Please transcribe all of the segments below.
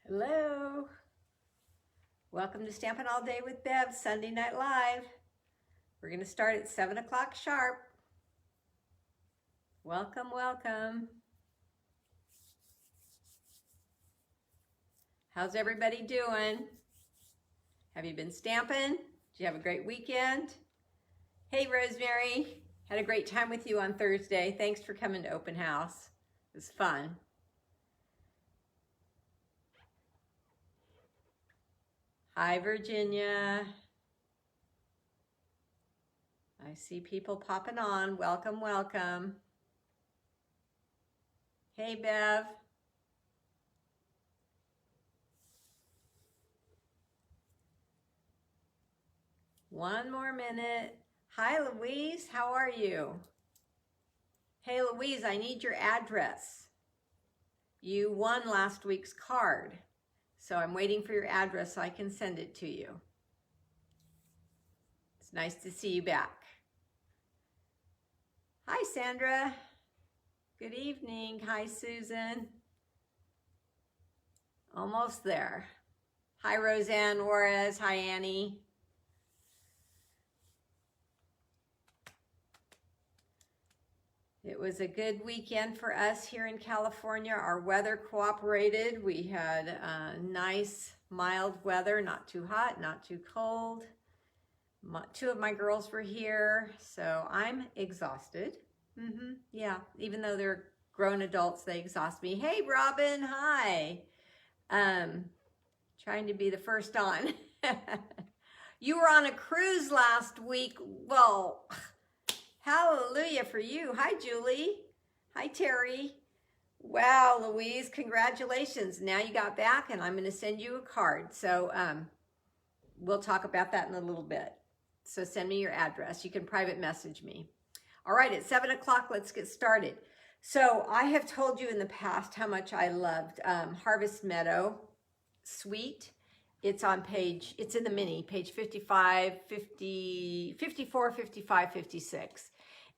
Hello. Welcome to Stampin' All Day with Bev, Sunday Night Live. We're going to start at 7 o'clock sharp. Welcome, welcome. How's everybody doing? Have you been stamping? Did you have a great weekend? Hey, Rosemary. Had a great time with you on Thursday. Thanks for coming to open house. It was fun. Hi, Virginia. I see people popping on. Welcome, welcome. Hey, Bev. One more minute. Hi, Louise. How are you? Hey, Louise, I need your address. You won last week's card. So I'm waiting for your address so I can send it to you. It's nice to see you back. Hi, Sandra. Good evening. Hi, Susan. Almost there. Hi, Roseanne Juarez. Hi, Annie. It was a good weekend for us here in California. Our weather cooperated. We had nice, mild weather, not too hot, not too cold. Two of my girls were here, so I'm exhausted. Yeah, even though they're grown adults, they exhaust me. Hey, Robin, hi. Trying to be the first on. You were on a cruise last week. Well, hallelujah for you. Hi, Julie. Hi, Terry. Wow, Louise, congratulations. Now you got back and I'm going to send you a card. So we'll talk about that in a little bit. So send me your address. You can private message me. All right, at 7 o'clock, let's get started. So I have told you in the past how much I loved Harvest Meadow Suite. It's on it's in the mini, page 55, 50, 54, 55, 56.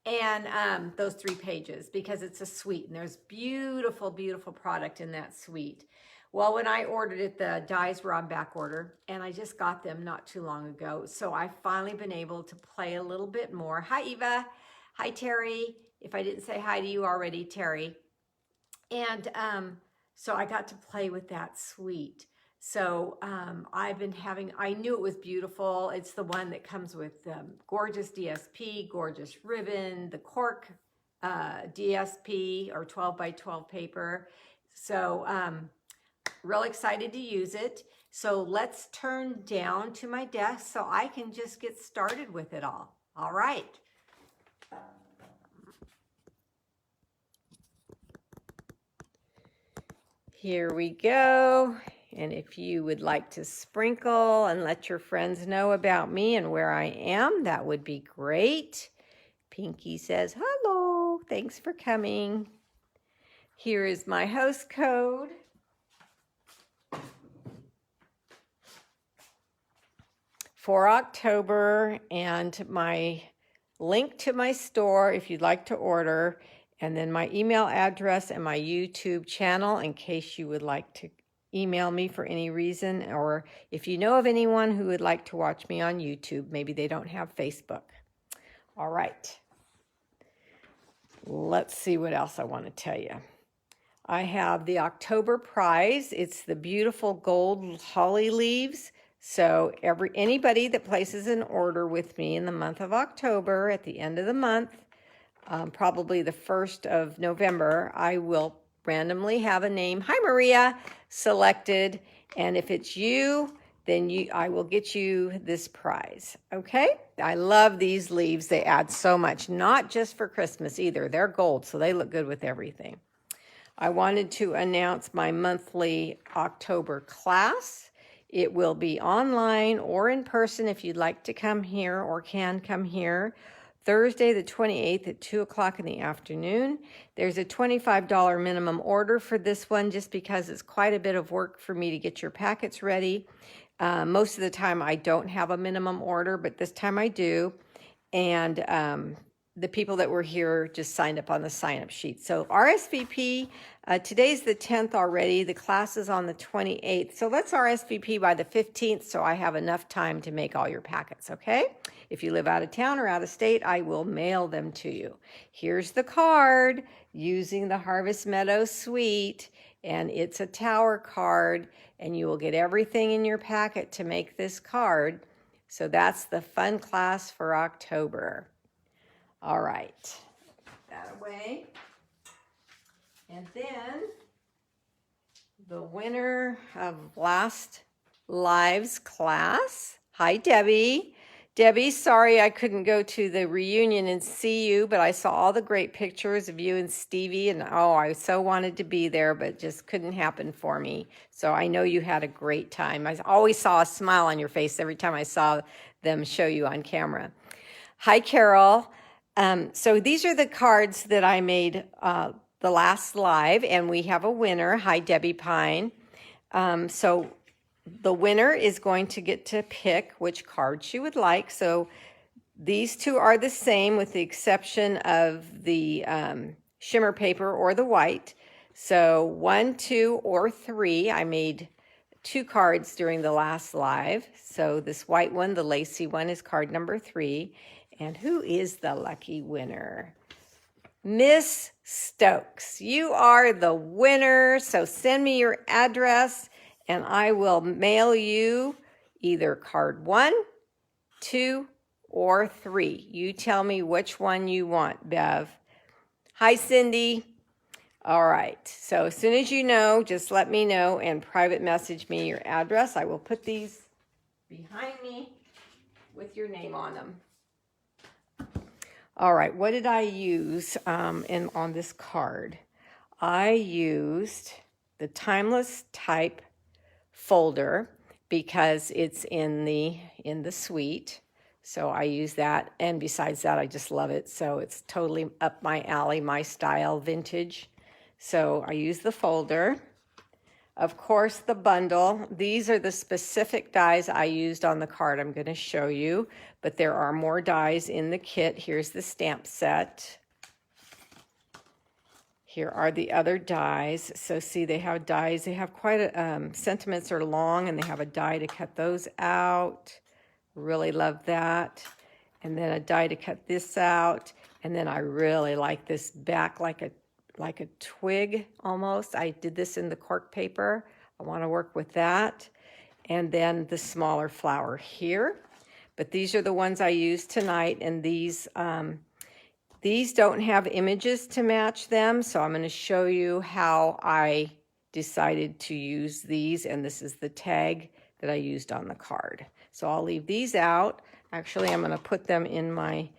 And those 3 pages, because it's a suite and there's beautiful, beautiful product in that suite. Well, when I ordered it, the dies were on back order and I just got them not too long ago. So I've finally been able to play a little bit more. Hi, Eva. Hi, Terry. If I didn't say hi to you already, Terry. And so I got to play with that suite. So I've been I knew it was beautiful. It's the one that comes with gorgeous DSP, gorgeous ribbon, the cork DSP or 12 by 12 paper. So real excited to use it. So let's turn down to my desk so I can just get started with it all. All right. Here we go. And if you would like to sprinkle and let your friends know about me and where I am, that would be great. Pinky says, hello, thanks for coming. Here is my host code. For October and my link to my store if you'd like to order, and then my email address and my YouTube channel in case you would like to email me for any reason, or if you know of anyone who would like to watch me on YouTube, maybe they don't have Facebook. All right. Let's see what else I want to tell you. I have the October prize. It's the beautiful gold holly leaves. So anybody that places an order with me in the month of October, at the end of the month, probably the 1st of November, I will randomly have a name, hi Maria, selected, and if it's you, then I will get you this prize, okay? I love these leaves. They add so much, not just for Christmas either. They're gold, so they look good with everything. I wanted to announce my monthly October class. It will be online or in person if you'd like to come here or can come here. Thursday the 28th at 2 o'clock in the afternoon. There's a $25 minimum order for this one just because it's quite a bit of work for me to get your packets ready. Most of the time I don't have a minimum order, but this time I do. And the people that were here just signed up on the sign-up sheet. So RSVP, today's the 10th already. The class is on the 28th. So let's RSVP by the 15th so I have enough time to make all your packets, okay? If you live out of town or out of state, I will mail them to you. Here's the card using the Harvest Meadow Suite, and it's a tower card, and you will get everything in your packet to make this card. So that's the fun class for October. All right, put that away. And then the winner of last live's class. Hi, Debbie. Debbie, sorry I couldn't go to the reunion and see you, but I saw all the great pictures of you and Stevie, and oh, I so wanted to be there, but just couldn't happen for me. So I know you had a great time. I always saw a smile on your face every time I saw them show you on camera. Hi, Carol. So these are the cards that I made the last live, and we have a winner. Hi, Debbie Pine. So the winner is going to get to pick which card she would like. So these two are the same with the exception of the shimmer paper or the white. So 1, 2, or 3. I made 2 cards during the last live. So this white one, the lacy one, is card number 3. And who is the lucky winner? Miss Stokes. You are the winner. So send me your address and I will mail you either card 1, 2, or 3. You tell me which one you want, Bev. Hi, Cindy. All right. So as soon as you know, just let me know and private message me your address. I will put these behind me with your name on them. All right, what did I use on this card? I used the Timeless Type folder because it's in the suite. So I use that, and besides that, I just love it. So it's totally up my alley, my style, vintage. So I use the folder. Of course, the bundle. These are the specific dies I used on the card I'm going to show you, but there are more dies in the kit. Here's the stamp set. Here are the other dies. So see, they have dies. They have quite a, sentiments are long, and they have a die to cut those out. Really love that. And then a die to cut this out. And then I really like this back like a twig almost. I did this in the cork paper. I want to work with that. And then the smaller flower here. But these are the ones I used tonight, and these don't have images to match them, so I'm going to show you how I decided to use these, and this is the tag that I used on the card. So I'll leave these out. Actually, I'm going to put them in my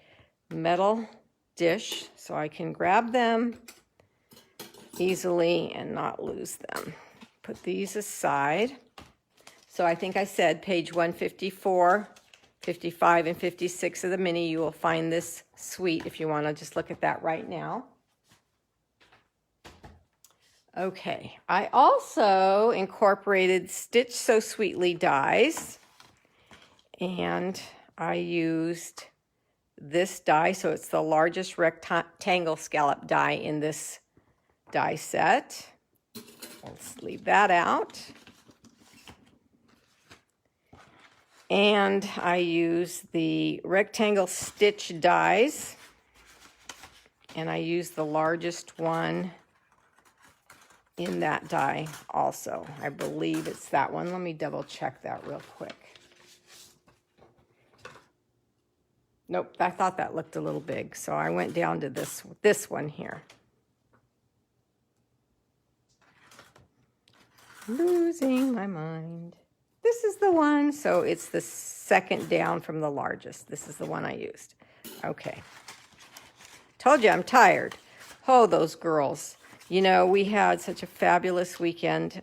metal dish so I can grab them easily and not lose them. Put these aside. So I think I said page 154, 55, and 56 of the mini, you will find this suite if you want to just look at that right now. Okay, I also incorporated Stitch So Sweetly dies, and I used this die, so it's the largest rectangle scallop die in this die set. Let's leave that out. And I use the rectangle stitch dies, and I use the largest one in that die also. I believe it's that one. Let me double check that real quick. Nope, I thought that looked a little big, so I went down to this one here. Losing my mind. This is the one, so it's the second down from the largest. This is the one I used. Okay. Told you I'm tired. Oh, those girls. You know, we had such a fabulous weekend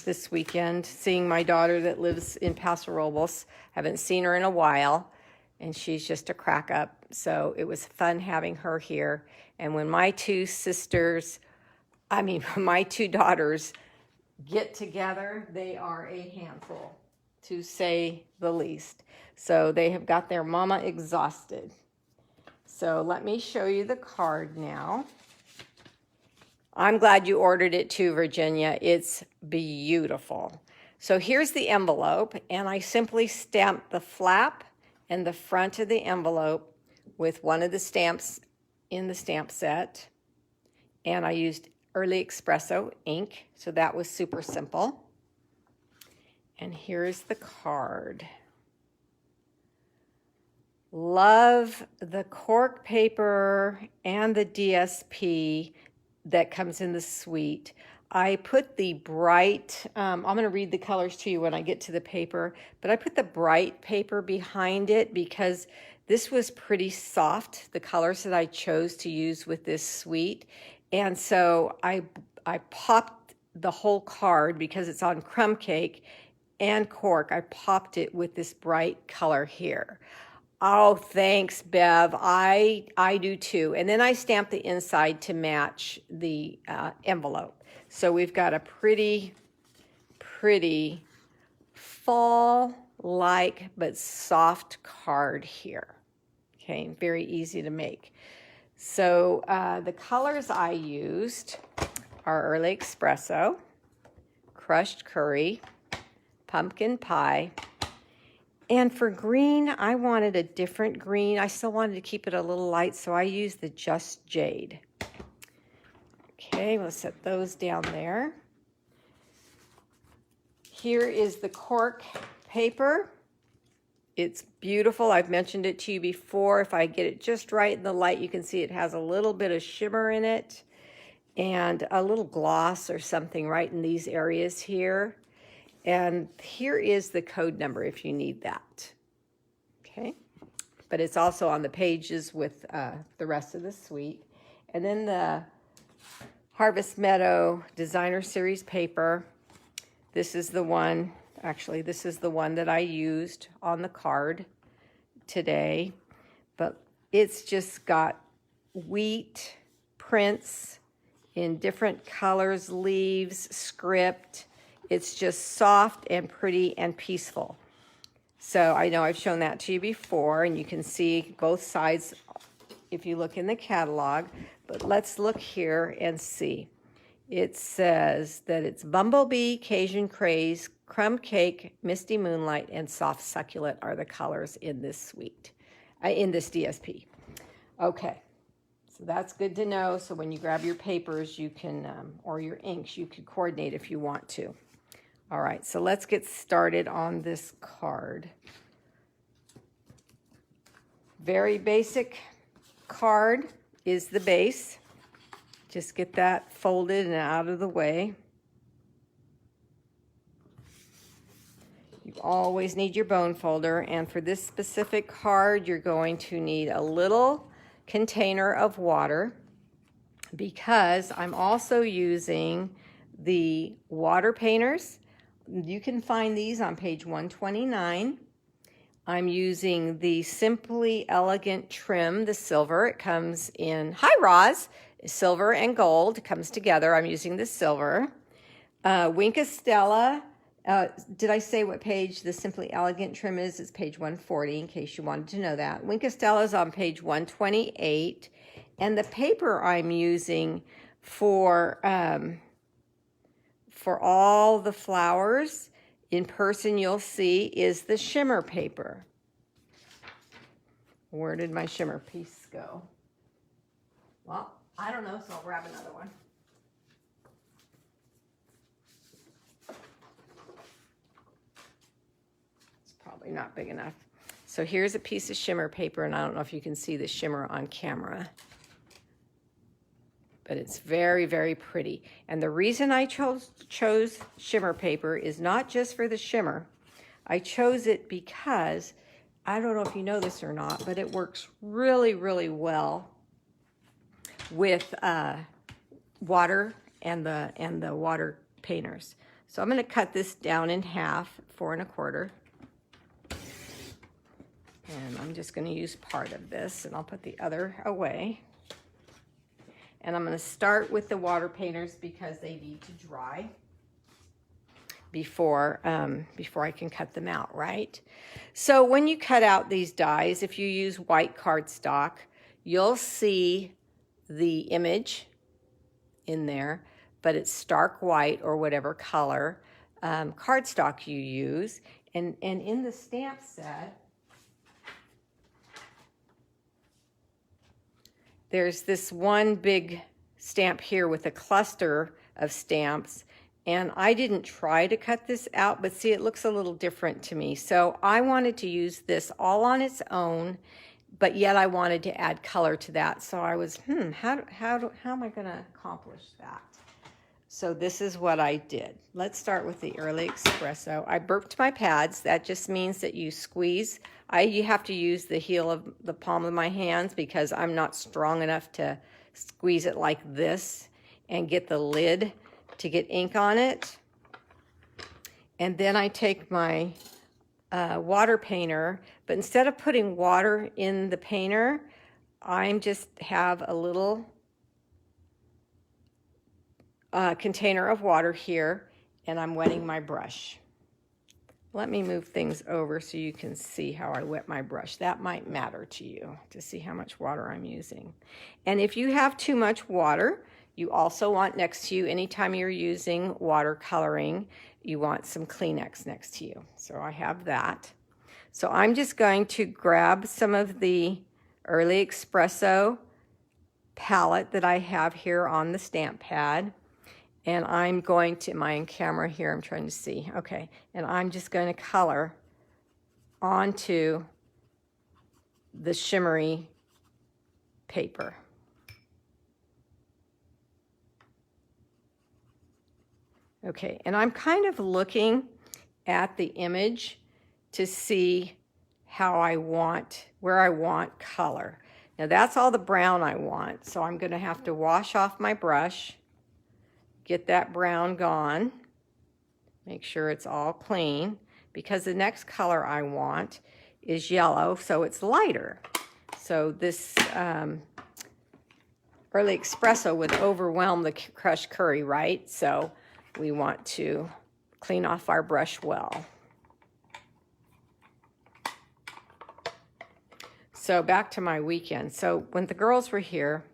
this weekend, seeing my daughter that lives in Paso Robles. Haven't seen her in a while, and she's just a crack up. So it was fun having her here. And when my two daughters get together, they are a handful, to say the least. So they have got their mama exhausted. So let me show you the card now. I'm glad you ordered it too, Virginia. It's beautiful. So here's the envelope, and I simply stamped the flap and the front of the envelope with one of the stamps in the stamp set. And I used Early Espresso ink, so that was super simple. And here's the card. Love the cork paper and the DSP that comes in the suite. I put the bright, I'm going to read the colors to you when I get to the paper, but I put the bright paper behind it because this was pretty soft, the colors that I chose to use with this suite. And so I popped the whole card because it's on crumb cake and cork. I popped it with this bright color here. Oh, thanks, Bev. I do too. And then I stamped the inside to match the envelope. So we've got a pretty fall-like but soft card here. Okay, very easy to make. So the colors I used are Early Espresso, Crushed Curry, Pumpkin Pie, and for green, I wanted a different green. I still wanted to keep it a little light, so I used the Just Jade. Okay, we'll set those down there. Here is the cork paper. It's beautiful. I've mentioned it to you before. If I get it just right in the light, you can see it has a little bit of shimmer in it and a little gloss or something right in these areas here. And here is the code number if you need that. Okay, but it's also on the pages with the rest of the suite. And then the Harvest Meadow Designer Series paper. This is the one, actually, this is the one that I used on the card today. But it's just got wheat prints in different colors, leaves, script. It's just soft and pretty and peaceful. So I know I've shown that to you before, and you can see both sides if you look in the catalog. But let's look here and see. It says that it's Bumblebee, Cajun Craze, Crumb Cake, Misty Moonlight, and Soft Succulent are the colors in this suite, in this DSP. Okay, so that's good to know. So when you grab your papers, you can, or your inks, you could coordinate if you want to. All right, so let's get started on this card. Very basic card is the base. Just get that folded and out of the way. You always need your bone folder, and for this specific card, you're going to need a little container of water because I'm also using the water painters. You can find these on page 129. I'm using the Simply Elegant trim, the silver. It comes in, hi Roz, silver and gold. It comes together. I'm using the silver. Winkastella, did I say what page the Simply Elegant trim is? It's page 140 in case you wanted to know that. Winkastella is on page 128. And the paper I'm using for all the flowers in person you'll see is the Shimmer Paper. Where did my shimmer piece go? Well, I don't know, so I'll grab another one. It's probably not big enough. So here's a piece of shimmer paper, and I don't know if you can see the shimmer on camera. But it's very, very pretty. And the reason I chose shimmer paper is not just for the shimmer. I chose it because, I don't know if you know this or not, but it works really, really well with water and the water painters. So I'm going to cut this down in half, 4 1/4. And I'm just going to use part of this, and I'll put the other away. And I'm going to start with the water painters because they need to dry before I can cut them out, right? So when you cut out these dies, if you use white cardstock, you'll see the image in there, but it's stark white or whatever color cardstock you use. And in the stamp set, there's this one big stamp here with a cluster of stamps, and I didn't try to cut this out, but see, it looks a little different to me. So I wanted to use this all on its own, but yet I wanted to add color to that. So I was, how am I going to accomplish that? So this is what I did. Let's start with the Early Espresso. I burped my pads. That just means that you squeeze. You have to use the heel of the palm of my hands because I'm not strong enough to squeeze it like this and get the lid to get ink on it. And then I take my water painter, but instead of putting water in the painter, I just have a little container of water here, and I'm wetting my brush. Let me move things over so you can see how I wet my brush. That might matter to you to see how much water I'm using. And if you have too much water, you also want next to you, anytime you're using watercoloring, you want some Kleenex next to you. So I have that. So I'm just going to grab some of the Early Espresso palette that I have here on the stamp pad. And I'm going to, am I in camera here? I'm trying to see. Okay. And I'm just going to color onto the shimmery paper. Okay. And I'm kind of looking at the image to see how I want, where I want color. Now that's all the brown I want. So I'm going to have to wash off my brush. Get that brown gone. Make sure it's all clean because the next color I want is yellow, so it's lighter. So this Early Espresso would overwhelm the crushed curry, right? So we want to clean off our brush well. So back to my weekend. So when the girls were here,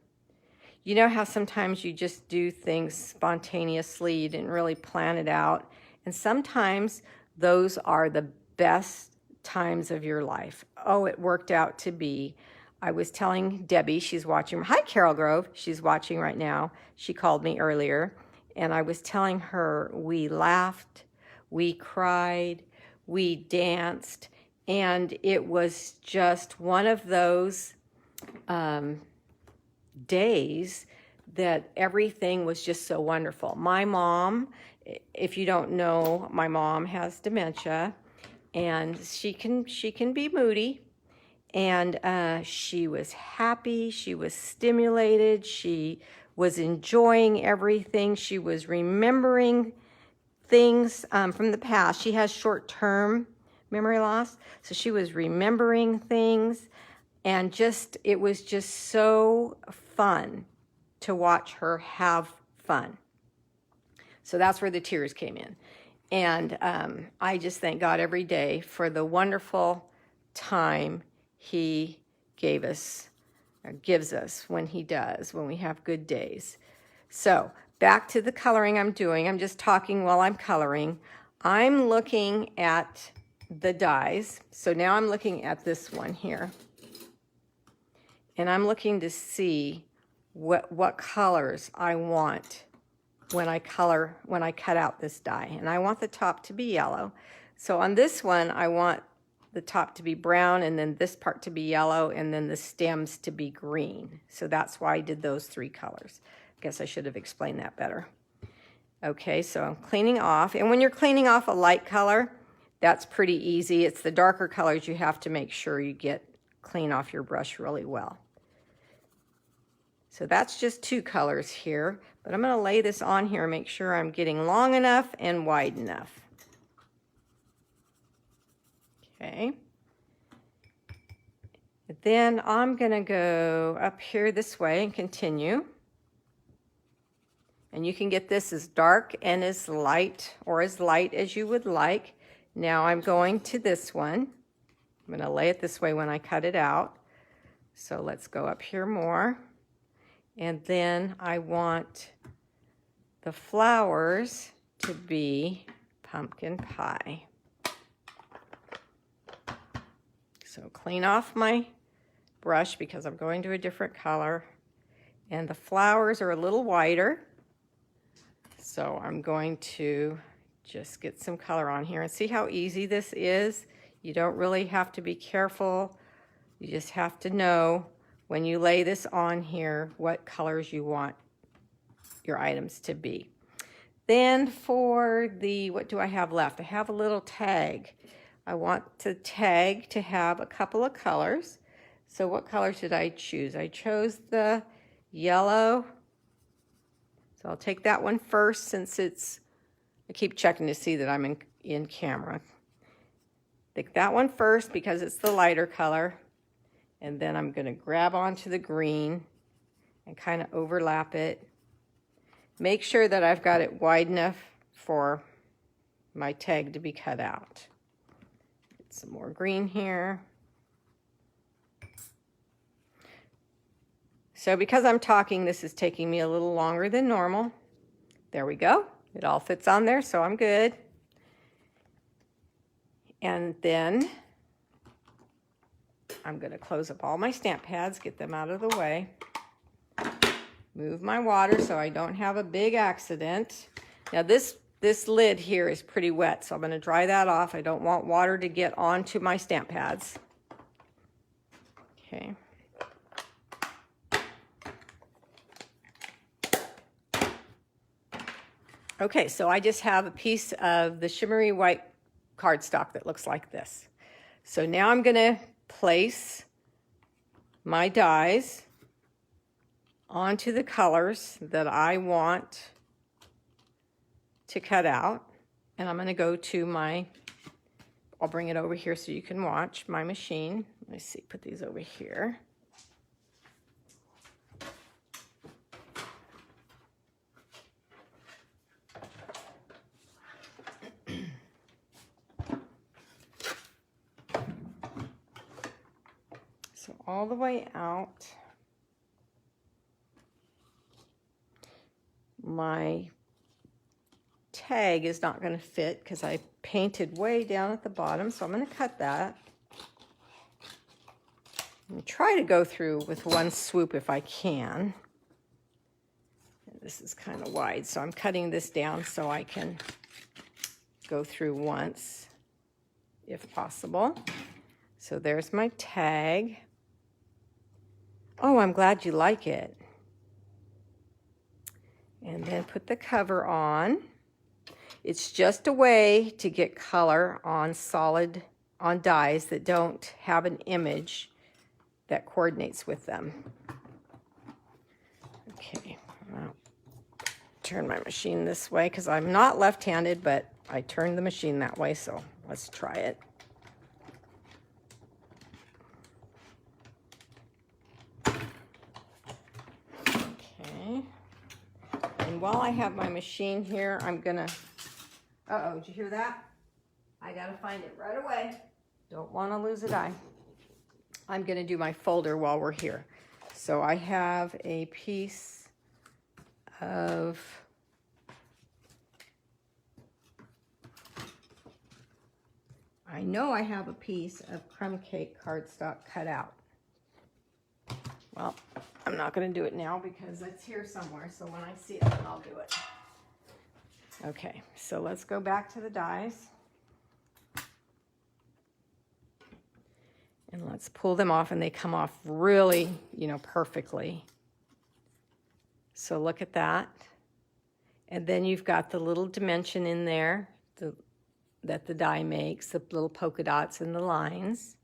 you know how sometimes you just do things spontaneously, you didn't really plan it out, and sometimes those are the best times of your life. Oh, it worked out to be. I was telling Debbie, she's watching. Hi, Carol Grove. She's watching right now. She called me earlier, and I was telling her we laughed, we cried, we danced, and it was just one of those days that everything was just so wonderful. My mom, if you don't know, my mom has dementia, and she can be moody, and she was happy, she was stimulated, she was enjoying everything, she was remembering things from the past. She has short-term memory loss, so she was remembering things, and it was just so fun to watch her have fun. So that's where the tears came in. And I just thank God every day for the wonderful time He gave us, or gives us when He does, when we have good days. So back to the coloring I'm doing. I'm just talking while I'm coloring. I'm looking at the dies. So now I'm looking at this one here. And I'm looking to see what colors I want when I cut out this die. And I want the top to be yellow. So on this one, I want the top to be brown, and then this part to be yellow, and then the stems to be green. So that's why I did those three colors. I guess I should have explained that better. Okay, so I'm cleaning off. And when you're cleaning off a light color, that's pretty easy. It's the darker colors you have to make sure you get clean off your brush really well. So that's just two colors here, but I'm going to lay this on here and make sure I'm getting long enough and wide enough. Okay. Then I'm going to go up here this way and continue. And you can get this as dark and as light, or as light as you would like. Now I'm going to this one. I'm going to lay it this way when I cut it out. So let's go up here more. And then I want the flowers to be pumpkin pie. So clean off my brush because I'm going to a different color. And the flowers are a little whiter. So I'm going to just get some color on here and see how easy this is. You don't really have to be careful. You just have to know when you lay this on here what colors you want your items to be. Then for the, what do I have left? I have a little tag. I want the tag to have a couple of colors. So what colors did I choose? I chose the yellow. So I'll take that one first since it's, I keep checking to see that I'm in camera. Take that one first because it's the lighter color. And then I'm going to grab onto the green and kind of overlap it. Make sure that I've got it wide enough for my tag to be cut out. Get some more green here. So because I'm talking, this is taking me a little longer than normal. There we go. It all fits on there, so I'm good. And then I'm going to close up all my stamp pads, get them out of the way. Move my water so I don't have a big accident. Now this lid here is pretty wet, so I'm going to dry that off. I don't want water to get onto my stamp pads. Okay. Okay, so I just have a piece of the Shimmery White cardstock that looks like this. So now I'm going to place my dies onto the colors that I want to cut out. And I'm going to go to my, I'll bring it over here so you can watch my machine. Let me see, put these over here. So all the way out, my tag is not going to fit because I painted way down at the bottom, so I'm going to cut that. And try to go through with one swoop if I can. And this is kind of wide, so I'm cutting this down so I can go through once if possible. So there's my tag. Oh, I'm glad you like it. And then put the cover on. It's just a way to get color on on dies that don't have an image that coordinates with them. Okay, I'll turn my machine this way because I'm not left-handed, but I turned the machine that way, so let's try it. And while I have my machine here, I'm gonna, uh-oh, did you hear that? I gotta find it right away. Don't wanna lose a die. I'm gonna do my folder while we're here. So I have a piece of, I know I have a piece of crumb cake cardstock cut out. Well, I'm not going to do it now because it's here somewhere, so when I see it, then I'll do it. Okay, so let's go back to the dies. And let's pull them off, and they come off really, perfectly. So look at that. And then you've got the little dimension in there that the die makes, the little polka dots and the lines.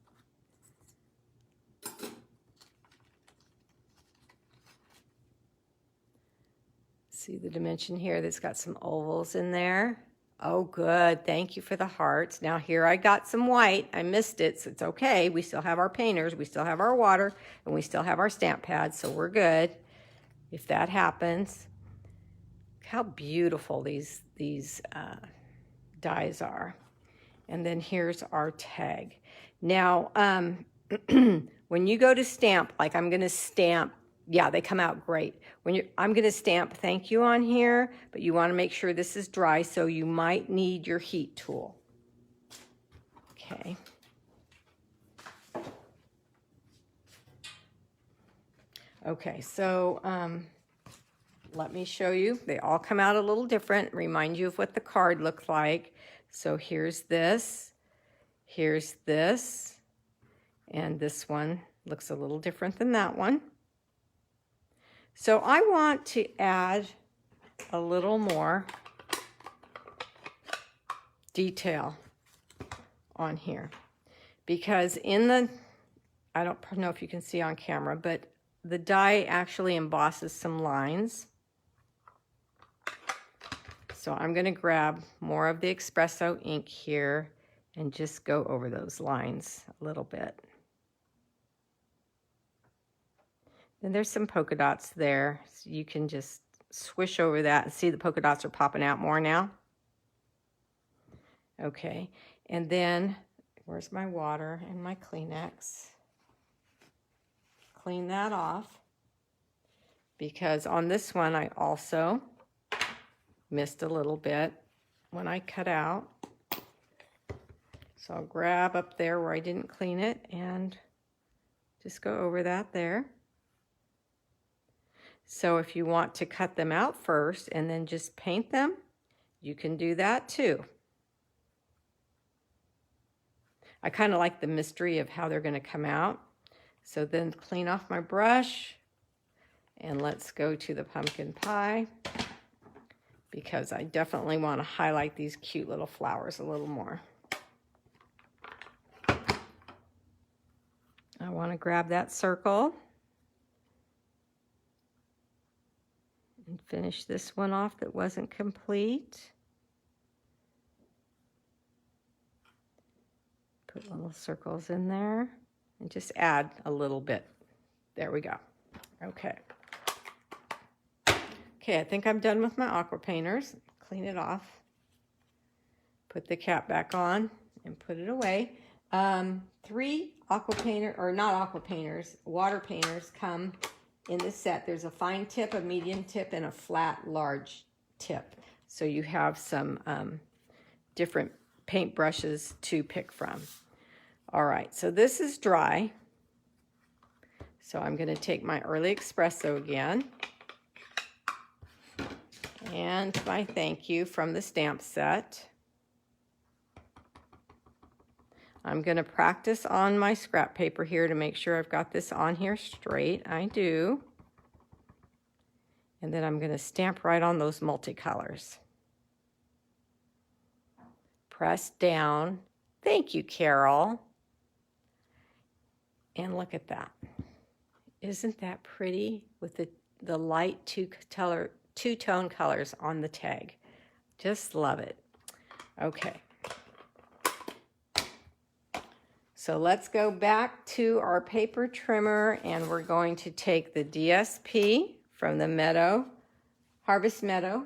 See the dimension here that's got some ovals in there. Oh, good. Thank you for the hearts. Now here I got some white. I missed it, so it's okay. We still have our painters, we still have our water, and we still have our stamp pads, so we're good if that happens. Look how beautiful these dies are. And then here's our tag. Now, when you go to stamp, like I'm going to stamp, yeah, they come out great. I'm going to stamp thank you on here, but you want to make sure this is dry, so you might need your heat tool. Okay. Okay, so let me show you. They all come out a little different, remind you of what the card looked like. So here's this, and this one looks a little different than that one. So I want to add a little more detail on here, because in the, I don't know if you can see on camera, but the die actually embosses some lines. So I'm going to grab more of the espresso ink here and just go over those lines a little bit. And there's some polka dots there, so you can just swish over that and see the polka dots are popping out more now. Okay, and then where's my water and my Kleenex? Clean that off, because on this one I also missed a little bit when I cut out. So I'll grab up there where I didn't clean it and just go over that there. So if you want to cut them out first and then just paint them, you can do that too. I kind of like the mystery of how they're going to come out. So then clean off my brush, and let's go to the pumpkin pie, because I definitely want to highlight these cute little flowers a little more. I want to grab that circle and finish this one off that wasn't complete. Put little circles in there and just add a little bit. There we go. Okay. Okay, I think I'm done with my aqua painters. Clean it off. Put the cap back on and put it away. 3 aqua painter, or not aqua painters, water painters come in the set. There's a fine tip, a medium tip, and a flat large tip. So you have some different paint brushes to pick from. All right, so this is dry. So I'm going to take my early espresso again, and my thank you from the stamp set. I'm going to practice on my scrap paper here to make sure I've got this on here straight. I do. And then I'm going to stamp right on those multicolors. Press down. Thank you, Carol. And look at that. Isn't that pretty with the light two-tone colors on the tag? Just love it. Okay. So let's go back to our paper trimmer, and we're going to take the DSP from the Harvest Meadow.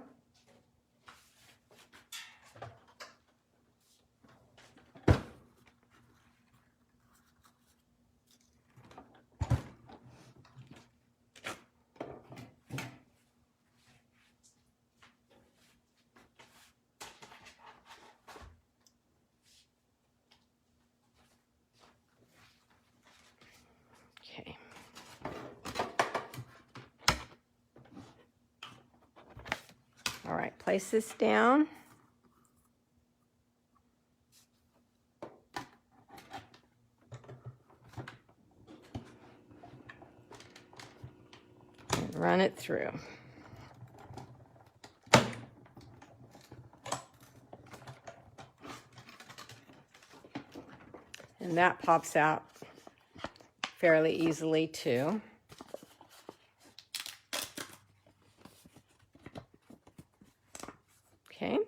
Okay. All right, place this down. And run it through. And that pops out fairly easily too. Okay,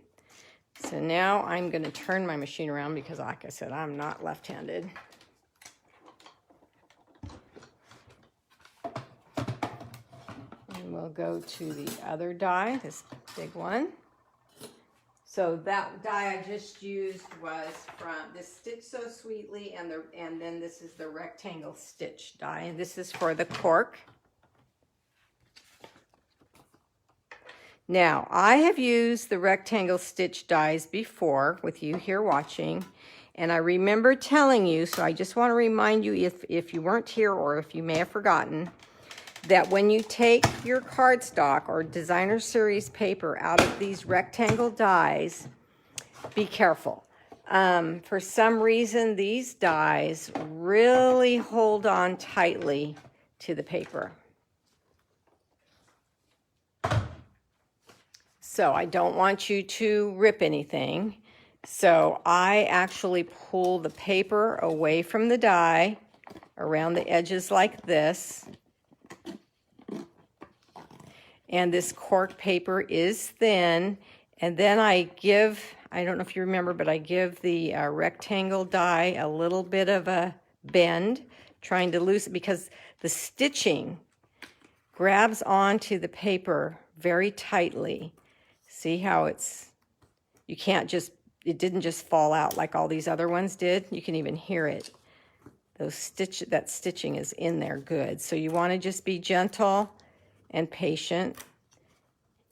so now I'm going to turn my machine around because, like I said, I'm not left-handed. And we'll go to the other die, this big one. So that die I just used was from this Stitch So Sweetly, and then this is the rectangle stitch die, and this is for the cork. Now, I have used the rectangle stitch dies before with you here watching, and I remember telling you, so I just want to remind you if you weren't here or if you may have forgotten, that when you take your cardstock or designer series paper out of these rectangle dies, be careful. For some reason, these dies really hold on tightly to the paper. So I don't want you to rip anything. So I actually pull the paper away from the die around the edges like this. And this cork paper is thin. And then I give, I don't know if you remember, but I give the rectangle die a little bit of a bend, trying to loosen, because the stitching grabs onto the paper very tightly. See how you can't just, it didn't just fall out like all these other ones did. You can even hear it. That stitching is in there good. So you want to just be gentle and patient.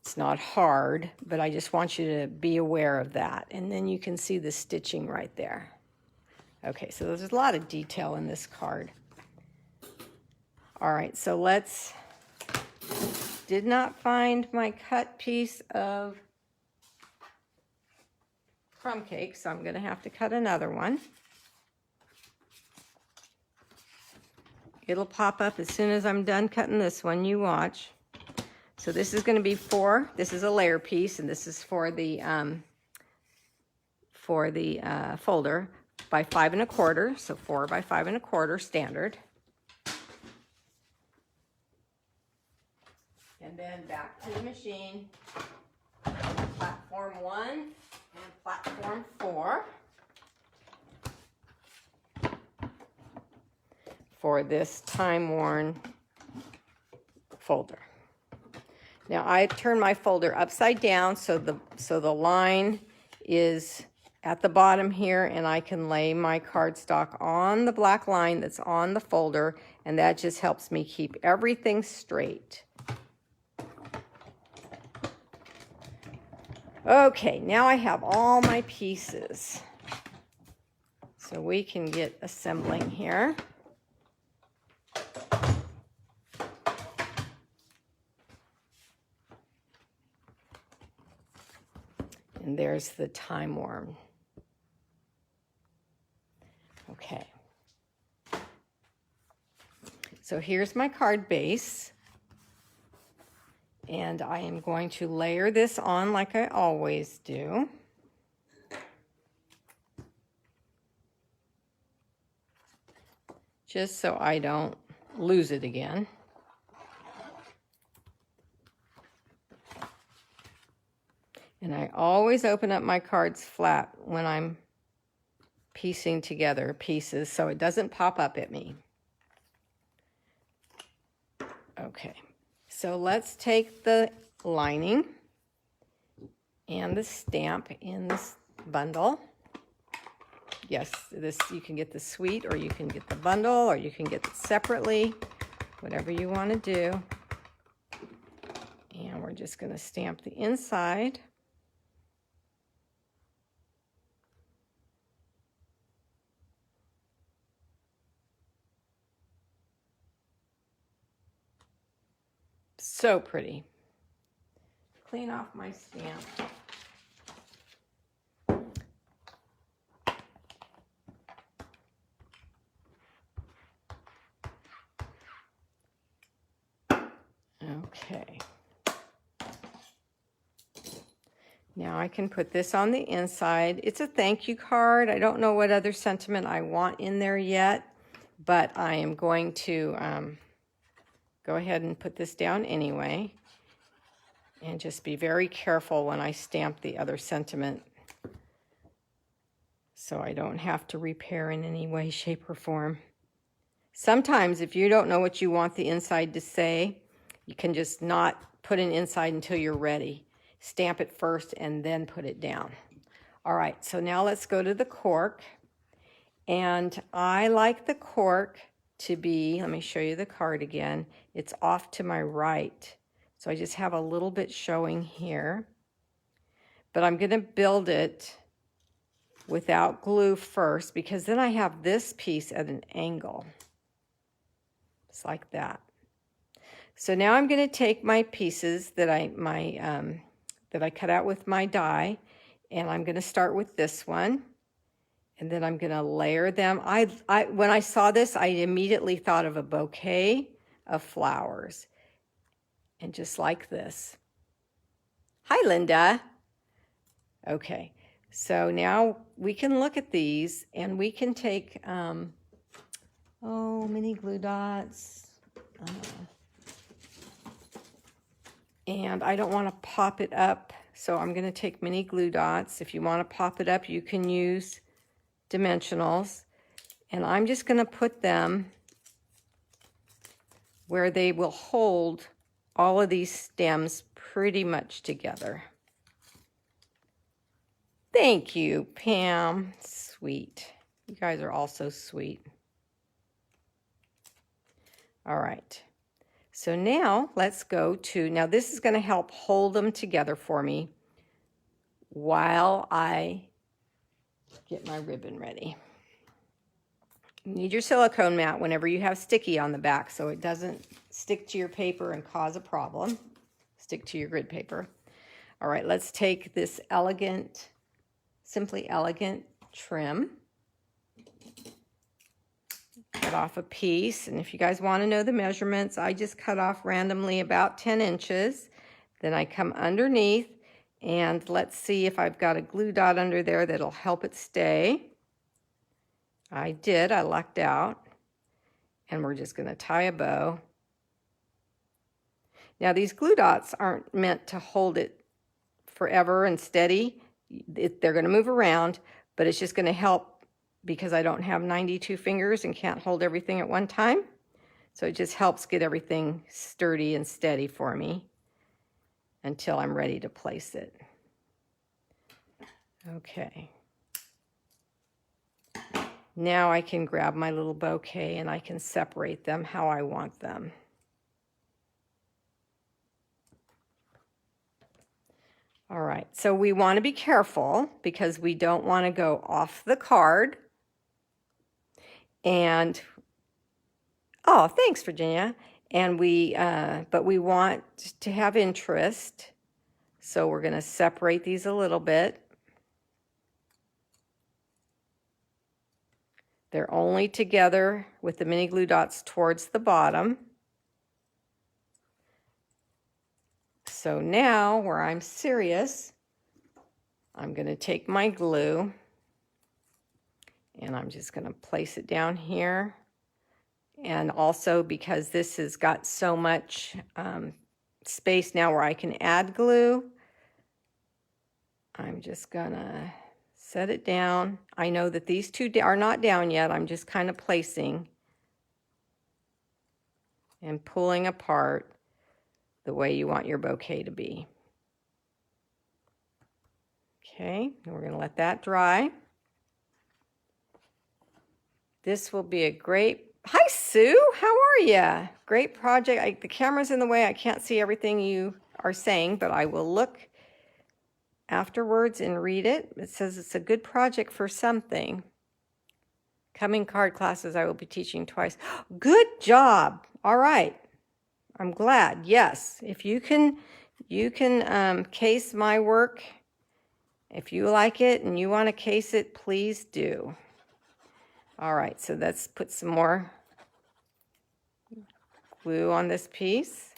It's not hard, but I just want you to be aware of that. And then you can see the stitching right there. Okay, so there's a lot of detail in this card. All right, so did not find my cut piece of crumb cake, so I'm going to have to cut another one. It'll pop up as soon as I'm done cutting this one. You watch. So this is going to be this is a layer piece, and this is for the folder by 5 1/4, so 4 by 5 1/4 standard. And then back to the machine, platform 1 and platform 4 for this time-worn folder. Now I turn my folder upside down so the line is at the bottom here, and I can lay my cardstock on the black line that's on the folder, and that just helps me keep everything straight. Okay, now I have all my pieces. So we can get assembling here. And there's the time worm. Okay. So here's my card base. And I am going to layer this on like I always do. Just so I don't lose it again. And I always open up my cards flat when I'm piecing together pieces so it doesn't pop up at me. Okay. So let's take the lining and the stamp in this bundle. Yes, this you can get the suite, or you can get the bundle, or you can get it separately, whatever you want to do. And we're just going to stamp the inside. So pretty. Clean off my stamp. Okay. Now I can put this on the inside. It's a thank you card. I don't know what other sentiment I want in there yet, but I am going to go ahead and put this down anyway, and just be very careful when I stamp the other sentiment so I don't have to repair in any way, shape, or form. Sometimes if you don't know what you want the inside to say, you can just not put an inside until you're ready. stamp it first and then put it down. All right, so now let's go to the cork. And I like the cork to be, let me show you the card again. It's off to my right. So I just have a little bit showing here. But I'm going to build it without glue first, because then I have this piece at an angle. Just like that. So now I'm going to take my pieces that I cut out with my die, and I'm going to start with this one, and then I'm going to layer them. When I saw this, I immediately thought of a bouquet of flowers, and just like this. Hi, Linda. Okay, so now we can look at these, and we can take mini glue dots. And I don't want to pop it up, so I'm going to take mini glue dots. If you want to pop it up, you can use dimensionals. And I'm just going to put them where they will hold all of these stems pretty much together. Thank you, Pam. Sweet. You guys are all so sweet. All right. So now let's go to, now this is going to help hold them together for me while I get my ribbon ready. You need your silicone mat whenever you have sticky on the back so it doesn't stick to your paper and cause a problem. Stick to your grid paper. All right, let's take this elegant, Simply Elegant trim. Cut off a piece, and if you guys want to know the measurements, I just cut off randomly about 10 inches. Then I come underneath, and let's see if I've got a glue dot under there that'll help it stay. I did, I lucked out. And we're just going to tie a bow. Now these glue dots aren't meant to hold it forever and steady. They're going to move around, but it's just going to help because I don't have 92 fingers and can't hold everything at one time. So it just helps get everything sturdy and steady for me until I'm ready to place it. Okay. Now I can grab my little bouquet and I can separate them how I want them. All right, so we want to be careful because we don't want to go off the card. And, oh, thanks, Virginia. And but we want to have interest. So we're going to separate these a little bit. They're only together with the mini glue dots towards the bottom. So now, where I'm serious, I'm going to take my glue and I'm just going to place it down here. And also because this has got so much space now where I can add glue, I'm just going to set it down. I know that these two are not down yet. I'm just kind of placing and pulling apart the way you want your bouquet to be. Okay, and we're going to let that dry. This will be a great, hi Sue, how are you? Great project. The camera's in the way, I can't see everything you are saying, but I will look afterwards and read it. It says it's a good project for something. Coming card classes I will be teaching twice. Good job. All right. I'm glad. Yes. If you can case my work. If you like it and you want to case it, please do. All right. So let's put some more glue on this piece.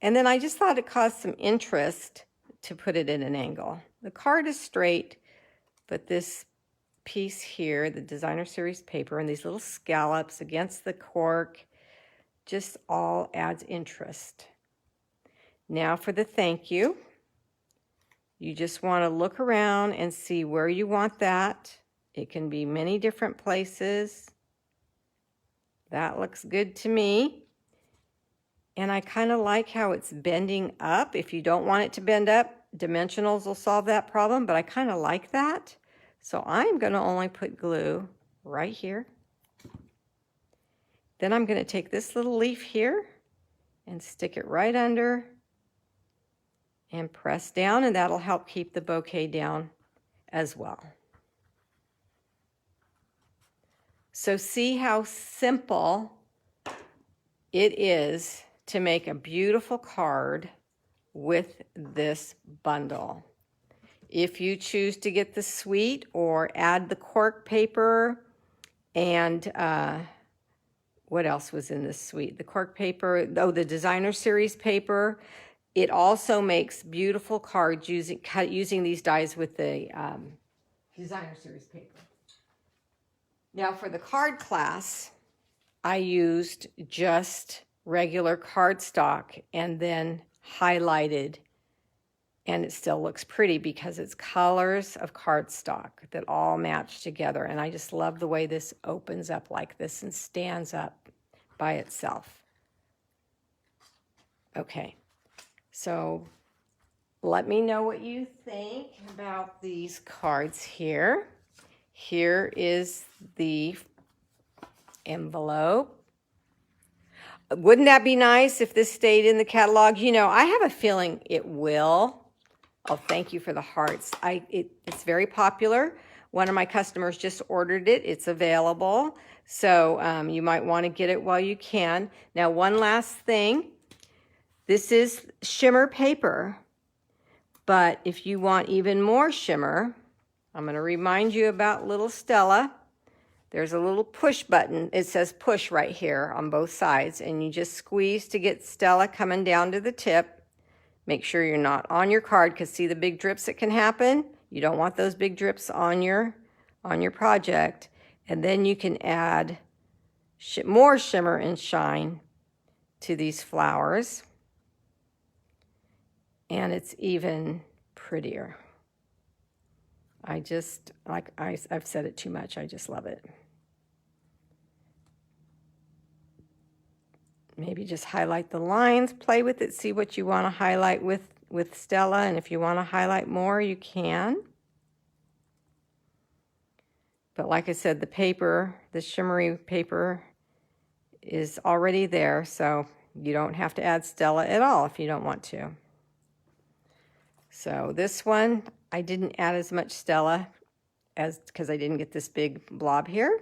And then I just thought it caused some interest to put it at an angle. The card is straight, but this piece here, the designer series paper, and these little scallops against the cork, just all adds interest. Now for the thank you. You just want to look around and see where you want that. It can be many different places. That looks good to me. And I kind of like how it's bending up. If you don't want it to bend up, dimensionals will solve that problem, but I kind of like that. So I'm going to only put glue right here. Then I'm going to take this little leaf here and stick it right under and press down, and that'll help keep the bouquet down as well. So see how simple it is to make a beautiful card with this bundle. If you choose to get the suite or add the cork paper and what else was in this suite? The cork paper, oh, the designer series paper. It also makes beautiful cards using these dies with the designer series paper. Now for the card class, I used just regular cardstock and then highlighted, and it still looks pretty because it's colors of cardstock that all match together. And I just love the way this opens up like this and stands up by itself. Okay, so let me know what you think about these cards here. Here is the envelope. Wouldn't that be nice if this stayed in the catalog? You know, I have a feeling it will. Oh, thank you for the hearts. It's very popular. One of my customers just ordered it. It's available. So you might want to get it while you can. Now, one last thing. This is shimmer paper. But if you want even more shimmer, I'm going to remind you about little Stella. There's a little push button. It says push right here on both sides, and you just squeeze to get Stella coming down to the tip. Make sure you're not on your card, because see the big drips that can happen? You don't want those big drips on your project. And then you can add more shimmer and shine to these flowers, and it's even prettier. I've said it too much. I just love it. Maybe just highlight the lines, play with it, see what you want to highlight with Stella, and if you want to highlight more, you can. But like I said, the paper, the shimmery paper, is already there, so you don't have to add Stella at all if you don't want to. So this one, I didn't add as much Stella because I didn't get this big blob here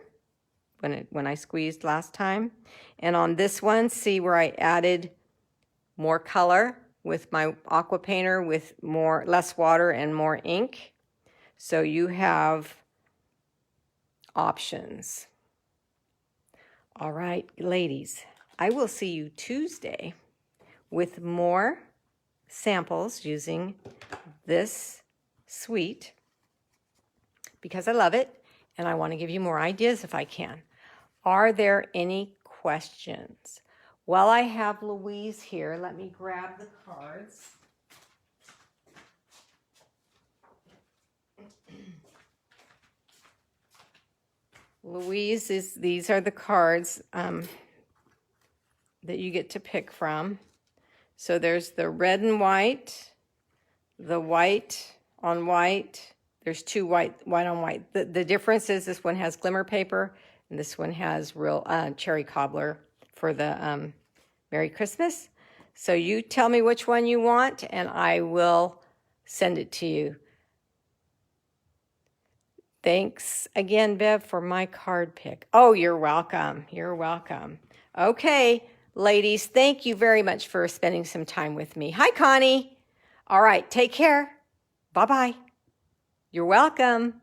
when I squeezed last time. And on this one, see where I added more color with my aqua painter with less water and more ink. So you have options. All right, ladies, I will see you Tuesday with more samples using this suite because I love it and I want to give you more ideas if I can. Are there any questions? While I have Louise here, let me grab the cards. Louise, these are the cards that you get to pick from. So there's the red and white, the white on white. There's two white on white. The difference is this one has glimmer paper and this one has real cherry cobbler for the Merry Christmas. So you tell me which one you want and I will send it to you. Thanks again, Bev, for my card pick. Oh, you're welcome. You're welcome. Okay, ladies, thank you very much for spending some time with me. Hi, Connie. All right, take care. Bye-bye. You're welcome.